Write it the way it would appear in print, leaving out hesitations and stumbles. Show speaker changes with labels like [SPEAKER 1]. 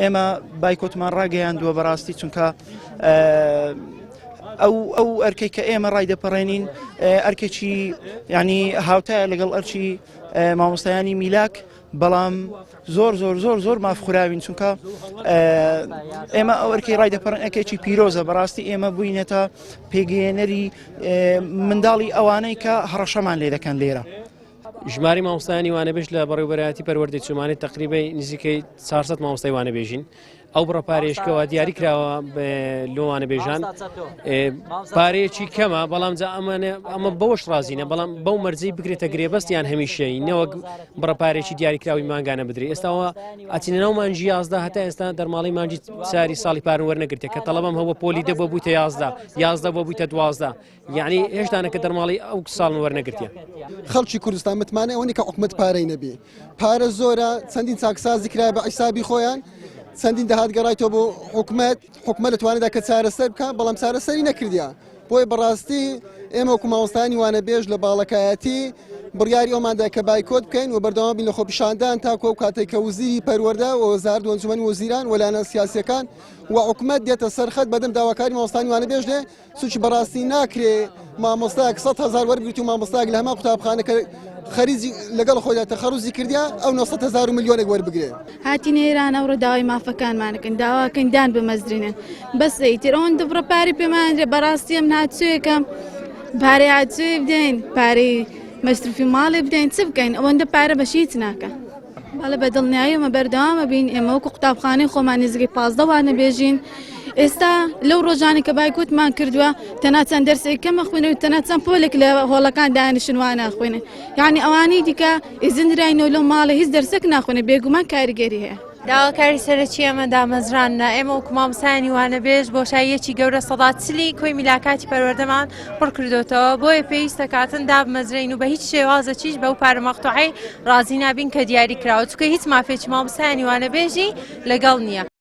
[SPEAKER 1] ئێمە بایکۆتمان ڕاگەیاندووە بەڕاستی چونکە ئەو ئەرکەی کە ئێمە ڕای دەپەڕێنین ئەرکێکی ینی هاوتایە لەگەڵ ئەرچی مامۆستایانی میلاک بەڵام زۆر مافخوراوین چونکە ئێمە ئەو ئەرکەی ڕای دەپەڕێن ئەرکێکی پیرۆزە بەڕاستی ئێمە بووینێتە پێگەێنەری منداڵی ئەوانەی کە هەڕەشەمان لێ دەکەن لێرە.
[SPEAKER 2] ژماری مامۆستایانی وانەبێژ لە بەڕێوەبەرایەتی پەروەردەی چومانی تقریبەی نزیکەی 400 مامۆستای وانەبێژین. ئەو بڕەپارێشکەوە دیاری کراوە لۆ وانەبێژان پارەیەکی کەمە بەڵام ئەمە بەوەش ڕازینە بەڵام بەو مەرجەی بگرێتە گرێبەستیان هەمیشەی نەوەک بڕەپارێکی دیاریکراوی مانگانە بدرێت. ئێستاەوە ئەچینەوە مانجی 11 هەتا ئێستا دەرماڵی مانجی ساری ساڵی پارن وەرنەگرێت کە تەڵەبم هەوە پۆلی دە بۆ بوویتە 11 بۆ بوویتە 12 یعنی هێشتانە کە دەرماڵی ئەو ساڵ وەرنەگرتیە.
[SPEAKER 3] خەڵکی کوردستان متمانە ئەوەی کە حکومەت پارەی نەبێ پارە زۆرە چەندین چاکسازی کرا بە حیسابی خۆیان چەندین دەهات گەڕایتەوە بۆ حکومەت لەتوانێتدا کە چارەسەر بکە بەڵام چارەسەری نەکردیان بۆی بەڕاستی ئێمە وەکو مامۆستایانی وانەبێژ لە باڵەکایەتی بڕیاری ئەوماندا کە بایکۆت بکەین و بەردەوام بین لە خۆپیشاندان تاکو ئەو کاتێک کە وزیری پەروەردە و وەزارەتی ئەنجومەنی وەزیران وەلایەنە سیاسیەکان و حکومەت دێتە سەرخەت بەدەم داواکاری مامۆستایانی وانەبێژ لێ سوچی بەڕاستی ناکرێ مامۆستایەک 100,000 وەرگرتی و مامۆستایەک لە هەمان قوتابخانەکە خەریجی لەگەڵ خۆیدا تەخەڕوزی کردیا ئەو 900,000 میلیۆنێک وەربگرێ.
[SPEAKER 4] هاتینە ئێران ئەوڕۆ داوای مافەکانمانەکەن داواکەندان بمەزرێنن بەس ئیتر ئەوەن دەبڕە پارەی پێمانرێ بەڕاستی ئەم ناچوویەکەم پارەی هاتووی بدەین پارەی مەصرفی ماڵێ بدەین چ بکەین ئەوەندە پارە بەشیت ناکە. بەڵێ بەدڵنیاییمە بەردەوامە بین ئێمە وەکو قوتابخانەی خۆمان نزیکەی 15 وانەبێژین. ئێستا لەو ڕۆژانی کە بایکوتمان کردووە تەنانەت دەرسێک کەمە خوێنە و تەنانەت پۆلێک لە هۆڵەکان دانیشتن وانە خوێنێ یعنی ئەوانەی دیکە ئیزنراینەوە لەو ماڵە هیچ دەرسێک ناخوێنێ بێگومان کاریگەری هەیە.
[SPEAKER 5] داواکاری سەرەکی ئەمە دامەزرانە ئێمە وەکو مامۆستایانی وانەبێژ بۆشاییەکی گەورە سەداتچلی کۆی میلاکاتی پەروەردەمان پڕ کردوتەوە بۆیە پێویستە کاتن دابمەزرین و بە هیچ شێوازەکیش بەو پارە مەقتوعەی ڕازی نابین کە دیاری کراوە چونکە هیچ مافێکی مامۆستایانی وانەبێژی لەگەڵ نییە.